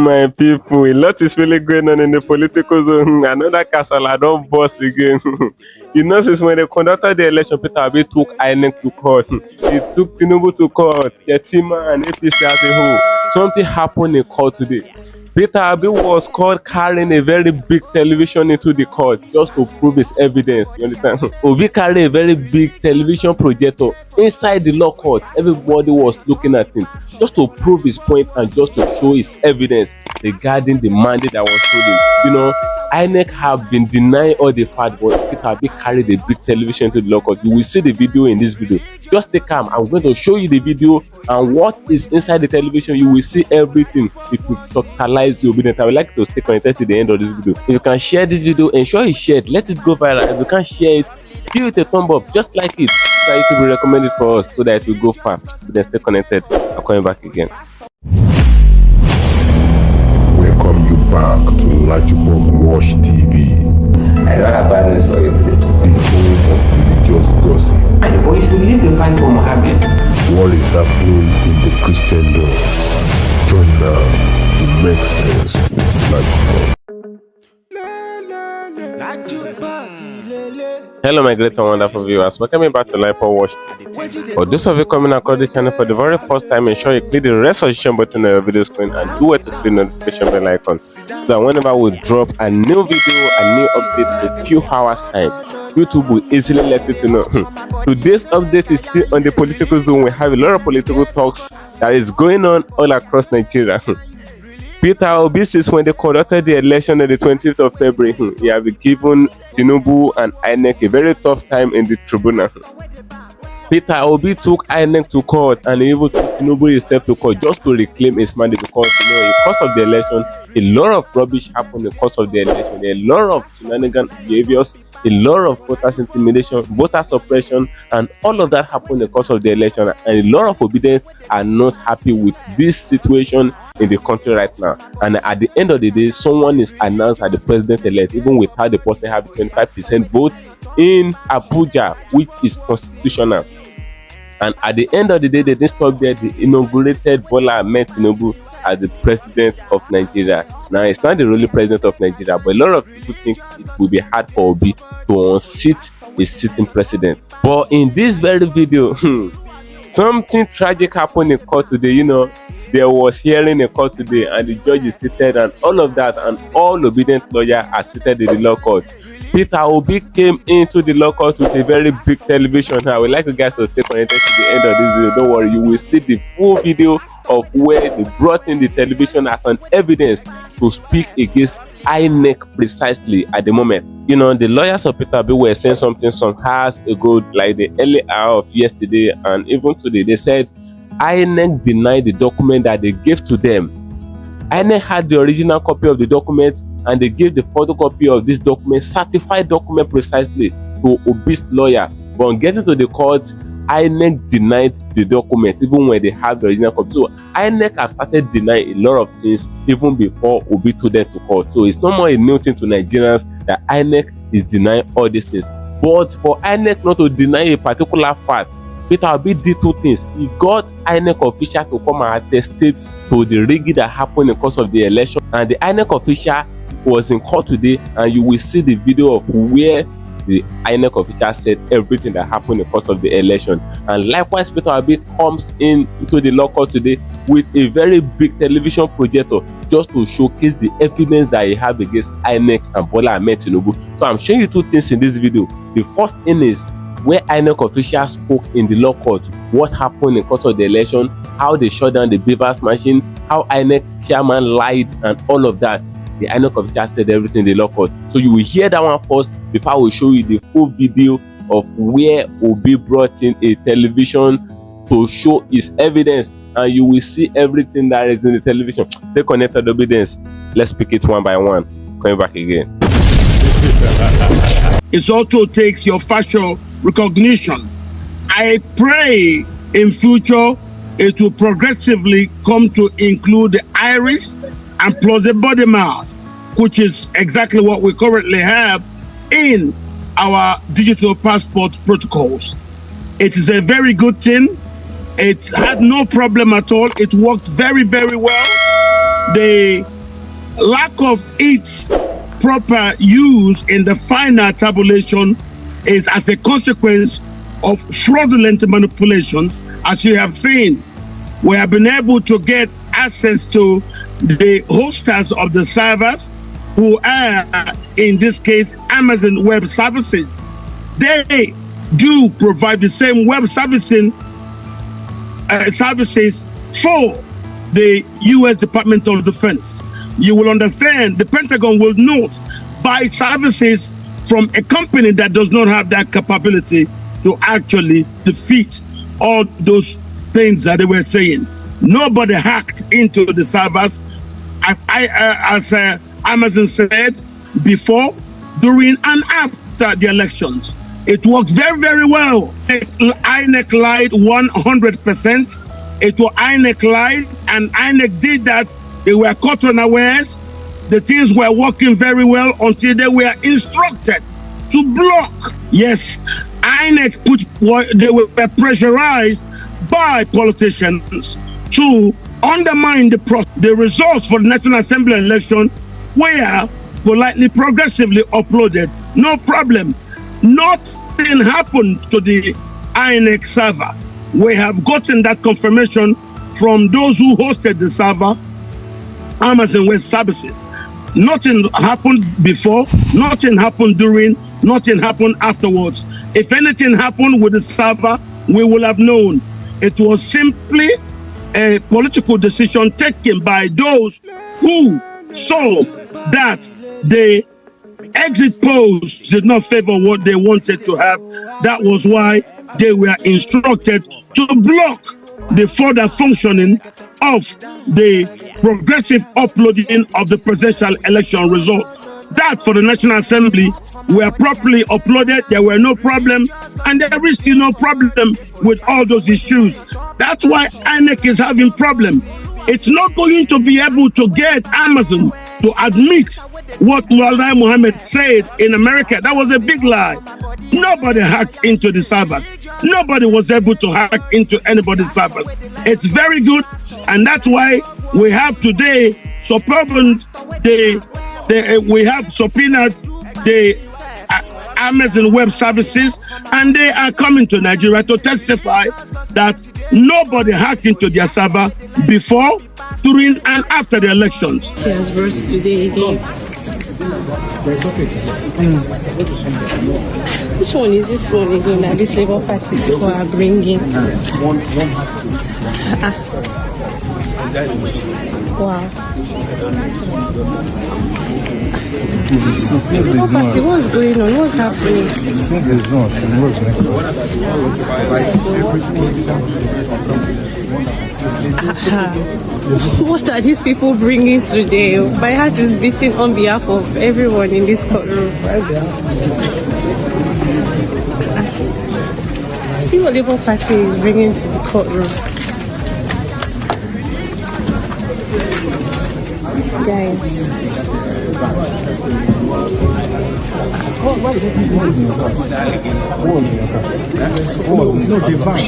My people, a lot is really going on in the political zone. Another castle I don't boss again. You know, since when they conducted the election, Peter Obi took Inec to court. He took Tinubu to court, Yetima and APC as a whole. Something happened in court today. Peter Obi was caught carrying a very big television into the court just to prove his evidence. You understand? Obi carried a very big television projector inside the law court. Everybody was looking at him just to prove his point and just to show his evidence regarding the mandate that was told him. You know, Inec have been denying all the fact, but Peter Obi carried a big television to the law court. You will see the video in this video. Just take calm. I'm going to show you the video and what is inside the television. You will see everything. It will totalize the obedience. I would like to stay connected to the end of this video. If you can share this video, ensure you share it. Let it go viral. If you can't share it, give it a thumb up. Just like it. So it will be recommended for us so that it will go far. Then stay connected. I'm coming back again. Welcome you back to LAJUPOG TV. I don't have bad news for you today. The home of religious gossip. But you should leave the fight for Mohammed. What is happening in the Christendom? Join now to make sense with LAJUPOG. Hello my great and wonderful viewers, welcome back to LAJUPOG TV. For those of you coming across the channel for the very first time, ensure you click the resolution button on your video screen and do it to click the notification bell icon so that whenever we drop a new video, a new update in a few hours time, YouTube will easily let you to know. Today's update is still on the political zone. We have a lot of political talks that is going on all across Nigeria. Peter Obi says when they conducted the election on the 20th of February, he have given Tinubu and Inec a very tough time in the tribunal. Peter Obi took Inec to court and he even took Tinubu himself to court just to reclaim his mandate because, you know, in the course of the election, a lot of rubbish happened in the course of the election. A lot of shenanigan behaviors, a lot of voters intimidation, voter suppression, and all of that happened in the course of the election. And a lot of obedience are not happy with this situation in the country right now. And at the end of the day, someone is announced as the president-elect, even without the person having 25% vote in Abuja, which is constitutional. And at the end of the day, they didn't stop there. They inaugurated Bola Ahmed Tinubu as the president of Nigeria. Now, it's not the ruling president of Nigeria, but a lot of people think it will be hard for Obi to unseat a sitting president. But in this very video, something tragic happened in court today. You know, there was hearing in court today, and the judge is seated, and all of that, and all obedient lawyers are seated in the law court. Peter Obi came into the law court with a very big television. I would like you guys to stay connected to the end of this video. Don't worry, you will see the full video of where they brought in the television as an evidence to speak against Inec precisely at the moment. You know, the lawyers of Peter Obi were saying something some hours ago, like the early hour of yesterday and even today. They said Inec denied the document that they gave to them. Inec had the original copy of the document and they gave the photocopy of this document, certified document precisely, to Obi's lawyer. But on getting to the court, Inec denied the document even when they have the original copy. So Inec have started denying a lot of things even before Obi took them to court. So it's no more a new thing to Nigerians that Inec is denying all these things. But for Inec not to deny a particular fact, Peter Obi did two things. He got Inec official to come and attest to the rigging that happened in the course of the election, and the Inec official was in court today, and you will see the video of where the Inec official said everything that happened in the course of the election. And likewise, Peter Obi comes into the law court today with a very big television projector just to showcase the evidence that he have against Inec and Bola Ahmed Tinubu. So I'm showing you two things in this video. The first thing is where Inec officials spoke in the law court, what happened in the course of the election, how they shut down the Beavers machine, how Inec chairman lied, and all of that. The Inec official said everything in the law court. So you will hear that one first before I will show you the full video of where Obi brought in a television to show his evidence, and you will see everything that is in the television. Stay connected, obedience. Let's pick it one by one. Coming back again. It also takes your facial recognition. I pray in future it will progressively come to include the iris and plus the body mask, which is exactly what we currently have in our digital passport protocols. It is a very good thing. It had no problem at all. It worked very, very well. The lack of its proper use in the final tabulation is as a consequence of fraudulent manipulations. As you have seen, we have been able to get access to the hosters of the servers, who are, in this case, Amazon Web Services. They do provide the same web services for the U.S. Department of Defense. You will understand, the Pentagon will not buy services from a company that does not have that capability to actually defeat all those things that they were saying. Nobody hacked into the servers, as Amazon said before, during, and after the elections. It worked very, very well. INEC lied 100%. It was INEC lied, and INEC did that. They were caught unawares. The things were working very well until they were instructed to block. Yes, INEC they were pressurized by politicians to undermine the results for the National Assembly election were politely, progressively uploaded. No problem. Nothing happened to the INEC server. We have gotten that confirmation from those who hosted the server, Amazon Web Services. Nothing happened before, nothing happened during, nothing happened afterwards. If anything happened with the server, we will have known. It was simply a political decision taken by those who saw that the exit polls did not favor what they wanted to have. That was why they were instructed to block the further functioning of the progressive uploading of the presidential election results. That for the National Assembly were properly uploaded. There were no problem, and there is still no problem with all those issues. That's why INEC is having problem. It's not going to be able to get Amazon to admit what Mullah Muhammad said in America. That was a big lie. Nobody hacked into the servers. Nobody was able to hack into anybody's servers. It's very good, and that's why we have today we have subpoenaed the Amazon Web Services, and they are coming to Nigeria to testify that nobody hacked into their server before, during, and after the elections. He has rose today again. Which one is this one again that this Labour Party people are bringing? Wow. Labour Party, what's going on? What's happening? What are these people bringing today? My heart is beating on behalf of everyone in this courtroom. See what Labour Party is bringing to the courtroom. Guys.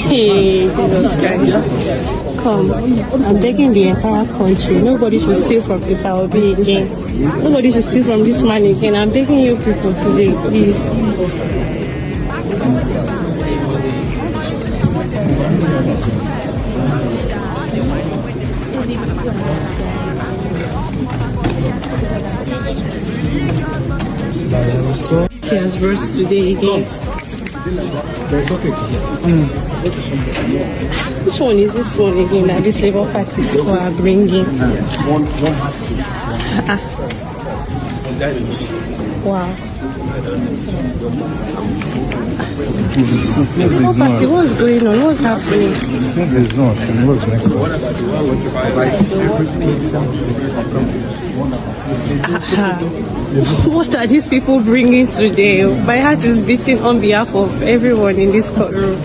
Hey, Jesus Christ. Come, I'm begging the entire country. Nobody should steal from Peter Obi again. Nobody should steal from this man again. I'm begging you people today, please. He has rose today again. Which one is this one again that this Labour Party people are bringing? Wow. Labour Party, what's going on? What's happening? What are these people bringing today? My heart is beating on behalf of everyone in this courtroom.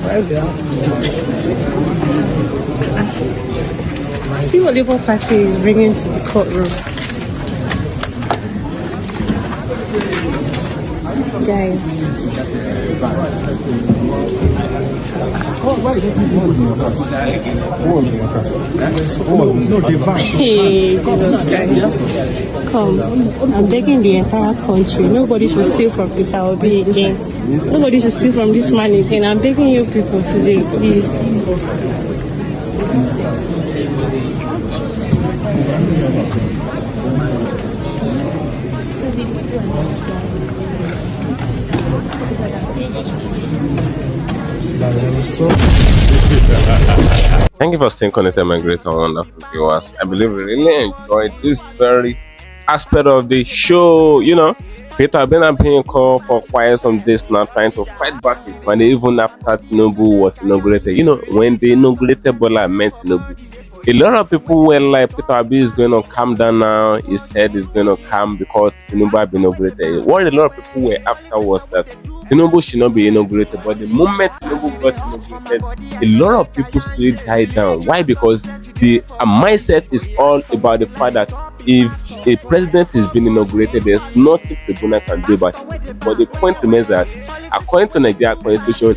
See what Labour Party is bringing to the courtroom. guys. Hey, Jesus Christ. Come, I'm begging the entire country. Nobody should steal from Peter Obi again. Nobody should steal from this man again. I'm begging you people today, please. Thank you for staying connected, my great and wonderful viewers. I believe we really enjoyed this very aspect of the show. You know, Peter has been being called for quite some days now, trying to fight back his money even after Tinubu was inaugurated. You know, when they inaugurated Bola met Tinubu, a lot of people were like, Peter Obi is going to calm down now, his head is going to calm because Tinubu had been inaugurated. What a lot of people were after was that Tinubu should not be inaugurated, but the moment Tinubu got inaugurated, a lot of people still died down. Why? Because the mindset is all about the fact that if a president is being inaugurated, there's nothing the tribunal can do about it. But the point remains that, according to Nigeria Constitution,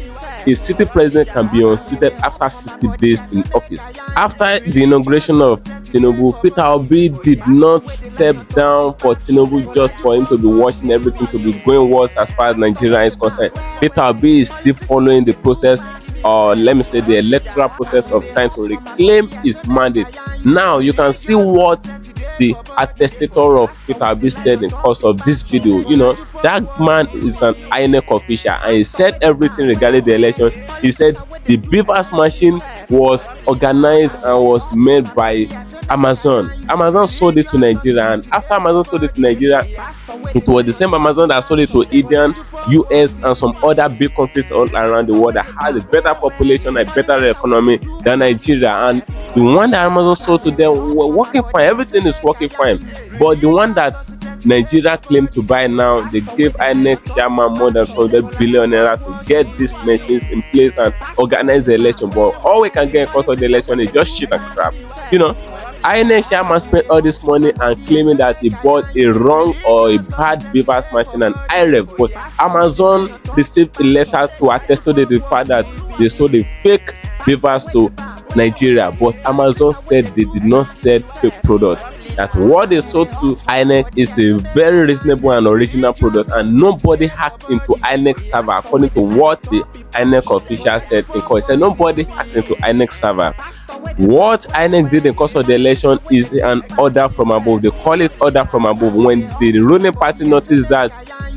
a sitting president can be unseated after 60 days in office. After the inauguration of Tinubu, Peter Obi did not step down for Tinubu just for him to be watching everything to be going worse as far as Nigeria is concerned. Peter Obi is still following the process, or let me say the electoral process of trying to reclaim his mandate. Now you can see what the attestator of Peter Obi said in course of this video. You know, that man is an Inec official and he said everything regarding the election. He said the beavers machine was organized and was made by Amazon. Amazon sold it to Nigeria, and after Amazon sold it to Nigeria, it was the same Amazon that sold it to India, US, and some other big countries all around the world that has a better population and better economy than Nigeria. And the one that Amazon sold to them were working fine. Everything is working fine. But the one that Nigeria claimed to buy now, they gave Inec chairman more than 100 billion naira to get these machines in place and organize the election. But all we can get in course of the election is just shit and crap. You know, Inec chairman spent all this money and claiming that he bought a wrong or a bad beavers machine and IREV. But Amazon received a letter to attest to the fact that they sold a fake beavers to Nigeria, but Amazon said they did not sell fake product. That what they sold to Inec is a very reasonable and original product, and nobody hacked into Inec server, according to what the Inec official said in court. He said nobody hacked into Inec server. What Inec did in course of the election is an order from above. They call it order from above. When the ruling party noticed that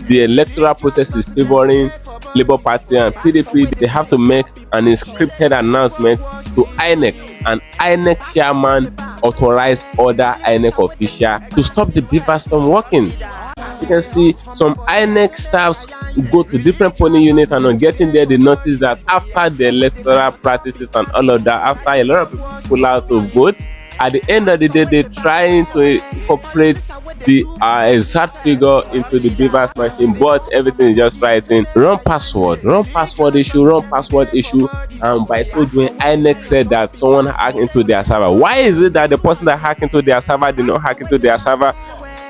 the electoral process is favoring Labour Party and PDP, they have to make an encrypted announcement to Inec, and Inec chairman authorized other Inec official to stop the beavers from working. You can see some Inec staffs go to different polling units, and on getting there, they notice that after the electoral practices and all of that, after a lot of people pull out to vote, at the end of the day, they're trying to incorporate the exact figure into the beavers machine, but everything is just writing wrong password issue, and by so doing, Inec said that someone hacked into their server. Why is it that the person that hacked into their server did not hack into their server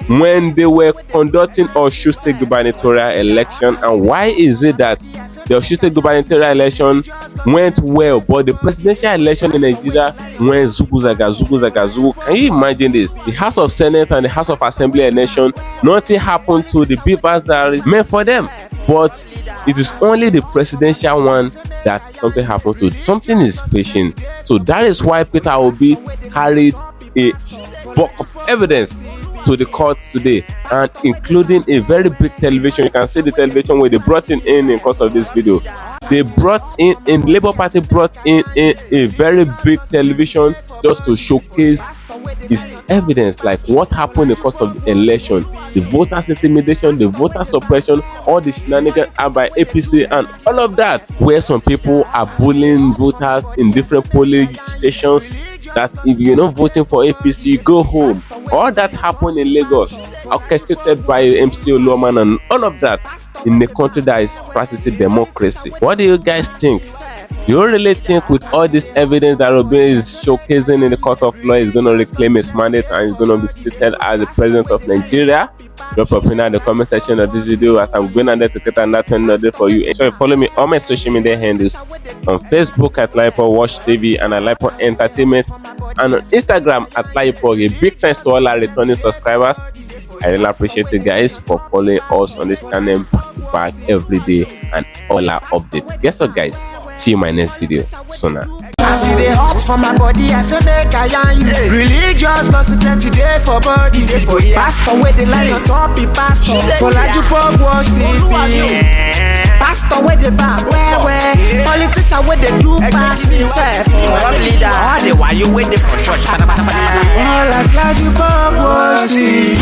when they were conducting Osun State gubernatorial election? And why is it that the Osun State gubernatorial election went well, but the presidential election in Nigeria went zugu? Can you imagine this? The House of Senate and the House of Assembly election, nothing happened to the beavers that is meant for them, but it is only the presidential one that something happened to. Something is fishing. So that is why Peter Obi carried a bulk of evidence to the court today, and including a very big television. You can see the television where they brought in course of this video. They brought in Labour Party brought in a very big television just to showcase his evidence, like what happened in the course of the election, the voters intimidation, the voter suppression, all the shenanigans by APC and all of that, where some people are bullying voters in different polling stations, that if you're not voting for APC, go home. All that happened in Lagos, orchestrated by MC Oluoman, and all of that in a country that is practicing democracy. What do you guys think? You really think with all this evidence that Obi is showcasing in the court of law is going to reclaim his mandate and is going to be seated as the president of Nigeria? Drop a opinion in the comment section of this video as I'm going on there to get another $20 for you. Ensure you follow me on my social media handles on Facebook at LAJUPOG TV and at LAJUPOG Entertainment, and on Instagram at LAJUPOG. A big thanks to all our returning subscribers. I really appreciate you guys for following us on this channel back to back every day and all our updates. Guess what, guys? See you in my next video sooner. I see the hot for my body, I say make I yarn you. Religious gossip plenty day for body. Pastor with the line on top, be pastor. For LAJUPOG watch TV. Pastor with the bar, where politician with the do pass himself. Leader, all the while you waiting for church. All as LAJUPOG watch TV.